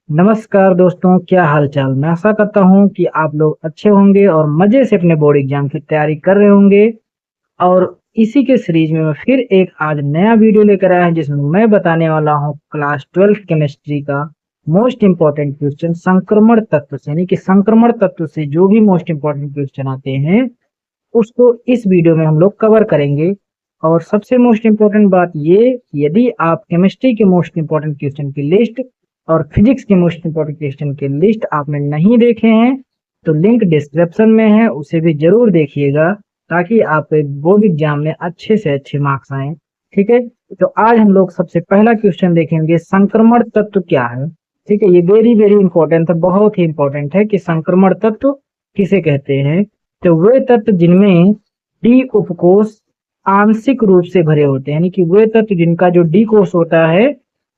नमस्कार दोस्तों, क्या हाल चाल। मैं आशा करता हूँ कि आप लोग अच्छे होंगे और मजे से अपने बोर्ड एग्जाम की तैयारी कर रहे होंगे। और इसी के सीरीज में मैं फिर एक आज नया वीडियो लेकर आया हूँ जिसमें मैं बताने वाला हूँ क्लास 12 केमिस्ट्री का मोस्ट इम्पोर्टेंट क्वेश्चन संक्रमण तत्व से, यानी कि संक्रमण तत्व से जो भी मोस्ट इम्पोर्टेंट क्वेश्चन आते हैं उसको इस वीडियो में हम लोग कवर करेंगे। और सबसे मोस्ट इम्पोर्टेंट बात ये, यदि आप केमिस्ट्री के मोस्ट इम्पोर्टेंट क्वेश्चन की लिस्ट और फिजिक्स के मोस्ट इम्पोर्टेंट क्वेश्चन की लिस्ट आपने नहीं देखे हैं तो लिंक डिस्क्रिप्शन में है, उसे भी जरूर देखिएगा ताकि आपके बोर्ड एग्जाम में अच्छे से अच्छे मार्क्स आए। ठीक है, तो आज हम लोग सबसे पहला क्वेश्चन देखेंगे, संक्रमण तत्व क्या है। ठीक है, ये वेरी वेरी इंपॉर्टेंट है, बहुत ही इंपॉर्टेंट है कि संक्रमण तत्व किसे कहते हैं। तो वे तत्व जिनमें डी उपकोष आंशिक रूप से भरे होते हैं, यानी कि वे तत्व जिनका जो डी कोष होता है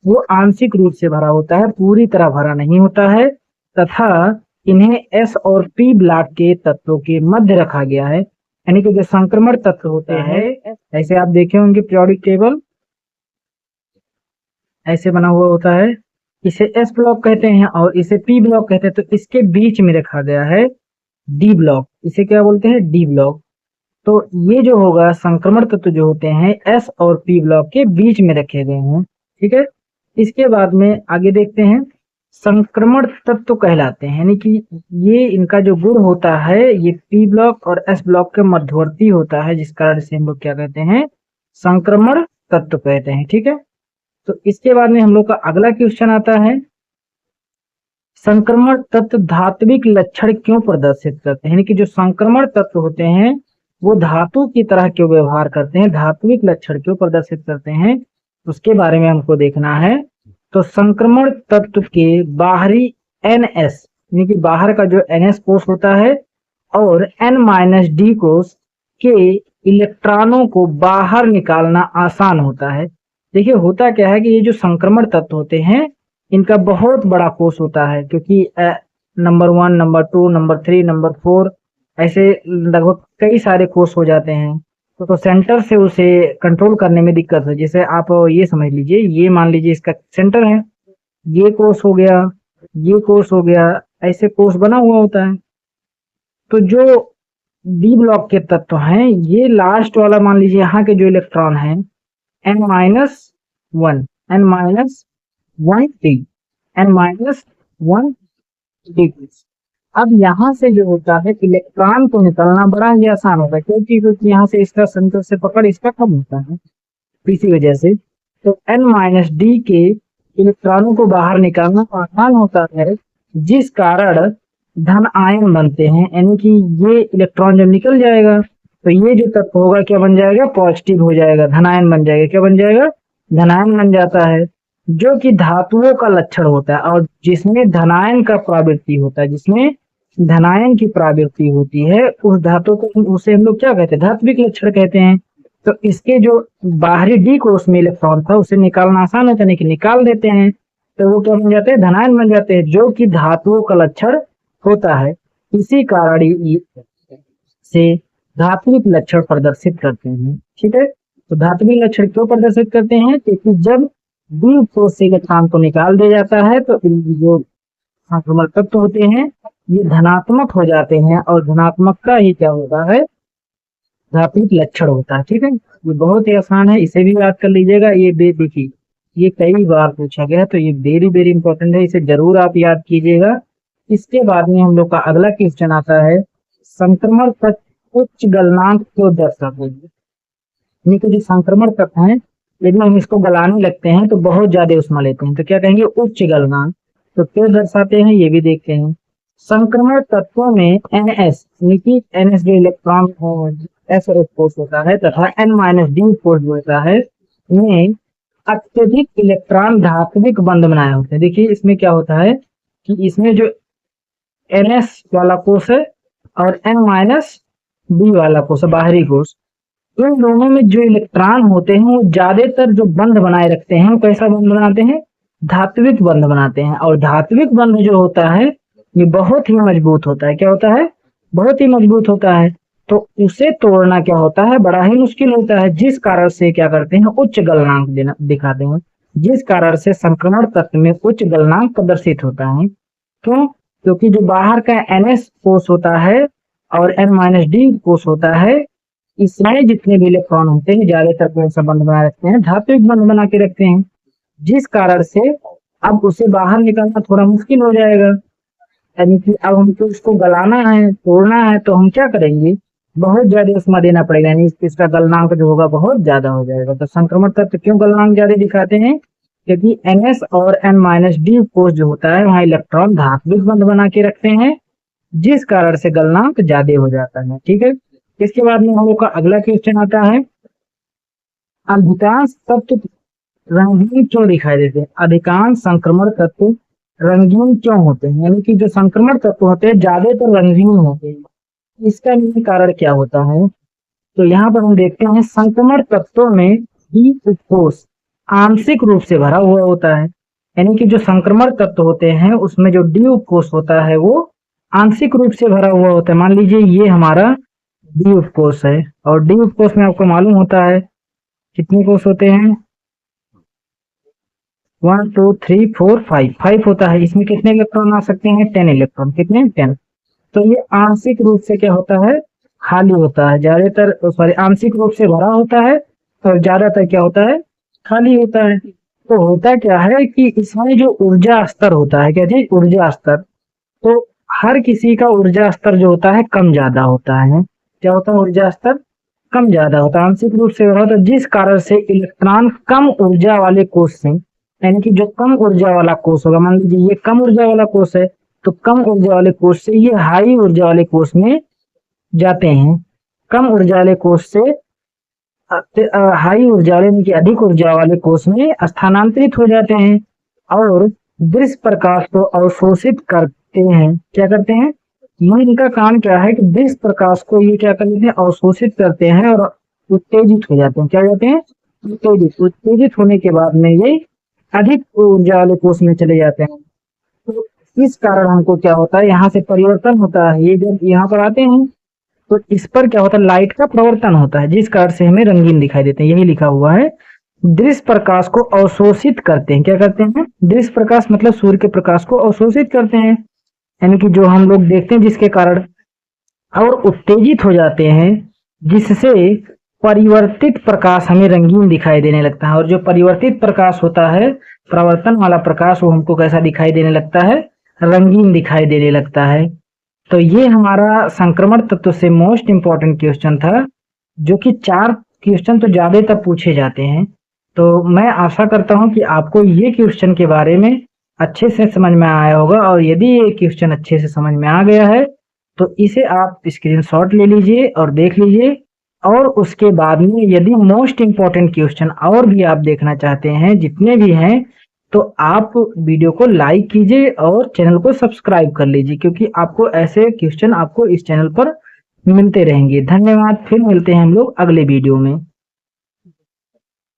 वो आंशिक रूप से भरा होता है, पूरी तरह भरा नहीं होता है, तथा इन्हें एस और पी ब्लॉक के तत्वों के मध्य रखा गया है। यानी कि जो संक्रमण तत्व होता है, ऐसे आप देखे होंगे पीरियोडिक टेबल ऐसे बना हुआ होता है, इसे एस ब्लॉक कहते हैं और इसे पी ब्लॉक कहते हैं। तो इसके बीच में रखा गया है डी ब्लॉक, इसे क्या बोलते हैं, डी ब्लॉक। तो ये जो होगा संक्रमण तत्व जो होते हैं एस और पी ब्लॉक के बीच में रखे गए हैं। ठीक है, इसके बाद में आगे देखते हैं, संक्रमण तत्व कहलाते हैं, यानी कि ये इनका जो गुण होता है ये पी ब्लॉक और एस ब्लॉक के मध्यवर्ती होता है, जिस कारण से हम लोग क्या कहते हैं, संक्रमण तत्व कहते हैं। ठीक है, तो इसके बाद में हम लोग का अगला क्वेश्चन आता है, संक्रमण तत्व धात्विक लक्षण क्यों प्रदर्शित करते हैं। यानी कि जो संक्रमण तत्व होते हैं वो धातु की तरह क्यों व्यवहार करते हैं, धात्विक लक्षण क्यों प्रदर्शित करते हैं, उसके बारे में हमको देखना है। तो संक्रमण तत्व के बाहरी NS, यानी कि बाहर का जो NS कोष होता है और N-D कोष के इलेक्ट्रॉनों को बाहर निकालना आसान होता है। देखिए होता क्या है कि ये जो संक्रमण तत्व होते हैं इनका बहुत बड़ा कोष होता है, क्योंकि नंबर 1, नंबर 2, नंबर 3, नंबर 4 ऐसे लगभग कई सारे कोष हो जाते हैं। तो सेंटर से उसे कंट्रोल करने में दिक्कत है। जैसे आप ये समझ लीजिए, ये मान लीजिए इसका सेंटर है, ये कोष हो गया, ये कोष हो गया, ऐसे कोष बना हुआ होता है। तो जो डी ब्लॉक के तत्व हैं ये लास्ट वाला मान लीजिए, यहाँ के जो इलेक्ट्रॉन हैं N-1, N-1D, N-1D। अब यहाँ से जो होता है इलेक्ट्रॉन को निकलना बड़ा ही आसान होता है, क्योंकि यहाँ से इसका सेंटर से पकड़ इसका कम होता है, इसी वजह से तो N-D के इलेक्ट्रॉनों को बाहर निकालना आसान होता है, जिस कारण धन आयन बनते हैं। यानी कि ये इलेक्ट्रॉन जब निकल जाएगा तो ये जो तत्व होगा क्या बन जाएगा, पॉजिटिव हो जाएगा, धनायन बन जाएगा। क्या बन जाएगा, धनायन बन जाता है, जो कि धातुओं का लक्षण होता है। और जिसमें धनायन का प्रवृत्ति होता है, जिसमें धनायन की प्रवृत्ति होती है उस धातु को, उसे हम लोग क्या कहते हैं, धात्विक लक्षण कहते हैं। तो इसके जो बाहरी डी कोष में इलेक्ट्रॉन था उसे निकालना आसान होता है, नहीं कि निकाल देते हैं तो वो क्या बन जाते हैं, धनायन बन जाते हैं, जो कि धातुओं का लक्षण होता है। इसी कारण से धात्विक लक्षण प्रदर्शित करते हैं। ठीक है, तो धात्विक लक्षण क्यों प्रदर्शित करते हैं, क्योंकि जब डी कोष से इलेक्ट्रॉन को निकाल दिया जाता है तो जो संक्रमण तत्व होते हैं ये धनात्मक हो जाते हैं, और धनात्मक का ही क्या होता है, धात्विक लक्षण होता है। ठीक है, ये बहुत ही आसान है, इसे भी याद कर लीजिएगा। ये देखिए ये कई बार पूछा गया, तो ये वेरी वेरी इंपॉर्टेंट है, इसे जरूर आप याद कीजिएगा। इसके बाद में हम लोग का अगला क्वेश्चन आता है, संक्रमण तत्व उच्च गलनांक क्यों दर्शाते हैं। जो संक्रमण तत्व है यदि हम इसको गलाने लगते हैं तो बहुत ज्यादा उष्मा लेते हैं, तो क्या कहेंगे, उच्च गलनांक। तो क्यों दर्शाते हैं ये भी देखते हैं। संक्रमण तत्वों में NS, NS जो इलेक्ट्रॉन S कोष होता है तथा N-D कोष होता है, इनमें अत्यधिक इलेक्ट्रॉन धात्विक बंध बनाए होते हैं। देखिए इसमें क्या होता है कि इसमें जो NS वाला कोष है और N-D वाला कोष है, बाहरी कोष, इन दोनों में जो इलेक्ट्रॉन होते हैं वो ज्यादातर जो बंध बनाए रखते हैं वो कैसा बंध बनाते हैं, धात्विक बंध बनाते हैं। और धात्विक बंध जो होता है ये बहुत ही मजबूत होता है। क्या होता है, बहुत ही मजबूत होता है। तो उसे तोड़ना क्या होता है, बड़ा ही मुश्किल होता है, जिस कारण से क्या करते हैं, उच्च गलनांक दिखाते हैं। जिस कारण से संक्रमण तत्व में उच्च गलनांक प्रदर्शित होता है। क्यों? क्योंकि जो बाहर का NS कोष होता है और N-D कोष होता है, इसमें जितने भी इलेक्ट्रॉन होते हैं ज्यादातर कौन सा बंध बना रखते हैं? धात्विक बंध बना के रखते हैं, जिस कारण से अब उसे बाहर निकालना थोड़ा मुश्किल हो जाएगा। यानी कि अब हमको उसको गलाना है, तोड़ना है, तो हम क्या करेंगे? बहुत ज्यादा उष्मा देना पड़ेगा, यानी इसका गलनांक जो होगा बहुत ज्यादा हो जाएगा। तो संक्रमण तत्व क्यों गलनांक ज्यादा दिखाते हैं? क्योंकि NS और N-D कोष जो होता है वहां इलेक्ट्रॉन धात्विक बंध बना के रखते हैं, जिस कारण से गलनांक ज्यादा हो जाता है। ठीक है, इसके बाद में हम लोग का अगला क्वेश्चन आता है, अधिकांश तत्व रंगीन क्यों दिखाई देते हैं? अधिकांश संक्रमण तत्व रंगीन क्यों होते हैं? यानी कि जो संक्रमण तत्व होते हैं ज्यादातर रंगीन होते हैं, इसका कारण क्या होता है? तो यहाँ पर हम देखते हैं संक्रमण तत्वों में डी उपकोष आंशिक रूप से भरा हुआ होता है। यानी कि जो संक्रमण तत्व होते हैं उसमें जो डी उपकोष होता है वो आंशिक रूप से भरा हुआ होता है। मान लीजिए ये हमारा डी उपकोष है, और डी उपकोष में आपको मालूम होता है कितने कोष होते हैं? 1 2 3 4 5 होता है। इसमें कितने इलेक्ट्रॉन आ सकते हैं? 10 इलेक्ट्रॉन। कितने? 10। तो ये आंशिक रूप से क्या होता है? खाली होता है। ज्यादातर आंशिक रूप से भरा होता है और ज्यादातर क्या होता है? खाली होता है। तो होता क्या है कि इसमें जो ऊर्जा स्तर होता है, क्या चीज? ऊर्जा स्तर। तो हर किसी का ऊर्जा स्तर जो होता है कम ज्यादा होता है। क्या होता है? ऊर्जा स्तर कम ज्यादा होता है, आंशिक रूप से भरा होता है, जिस कारण से इलेक्ट्रॉन कम ऊर्जा वाले कोष से, यानी कि जो कम ऊर्जा वाला कोष होगा, मान लीजिए ये कम ऊर्जा वाला कोष है, तो कम ऊर्जा वाले कोष से ये हाई ऊर्जा वाले कोष में जाते हैं। कम ऊर्जा वाले कोष से हाई ऊर्जा यानी कि अधिक ऊर्जा वाले कोष में स्थानांतरित हो जाते हैं और दृश्य प्रकाश को अवशोषित करते हैं। क्या करते हैं? ये इनका काम क्या है कि दृश्य प्रकाश को ये क्या कर लेते हैं? अवशोषित करते हैं और उत्तेजित हो जाते हैं। क्या जाते हैं? उत्तेजित होने के बाद में ये अधिक ऊर्जा वाले कोष में चले जाते हैं। तो इस कारण हमको क्या होता है? यहाँ से परिवर्तन होता है। ये जब यहाँ पर आते हैं तो इस पर क्या होता है? लाइट का प्रवर्तन होता है, जिस कारण से हमें रंगीन दिखाई देते हैं। यही लिखा हुआ है, दृश्य प्रकाश को अवशोषित करते हैं। क्या करते हैं? दृश्य प्रकाश मतलब सूर्य के प्रकाश को अवशोषित करते हैं, यानी कि जो हम लोग देखते हैं जिसके कारण, और उत्तेजित हो जाते हैं, जिससे परिवर्तित प्रकाश हमें रंगीन दिखाई देने लगता है। और जो परिवर्तित प्रकाश होता है, प्रवर्तन वाला प्रकाश, वो हमको कैसा दिखाई देने लगता है? रंगीन दिखाई देने लगता है। तो ये हमारा संक्रमण तत्व से मोस्ट इंपॉर्टेंट क्वेश्चन था, जो कि 4 क्वेश्चन तो ज्यादातर पूछे जाते हैं। तो मैं आशा करता हूं कि आपको ये क्वेश्चन के बारे में अच्छे से समझ में आया होगा, और यदि ये क्वेश्चन अच्छे से समझ में आ गया है तो इसे आप स्क्रीनशॉट ले लीजिए और देख लीजिए। और उसके बाद में यदि मोस्ट इंपॉर्टेंट क्वेश्चन और भी आप देखना चाहते हैं, जितने भी हैं, तो आप वीडियो को लाइक कीजिए और चैनल को सब्सक्राइब कर लीजिए, क्योंकि आपको ऐसे क्वेश्चन आपको इस चैनल पर मिलते रहेंगे। धन्यवाद। फिर मिलते हैं हम लोग अगले वीडियो में।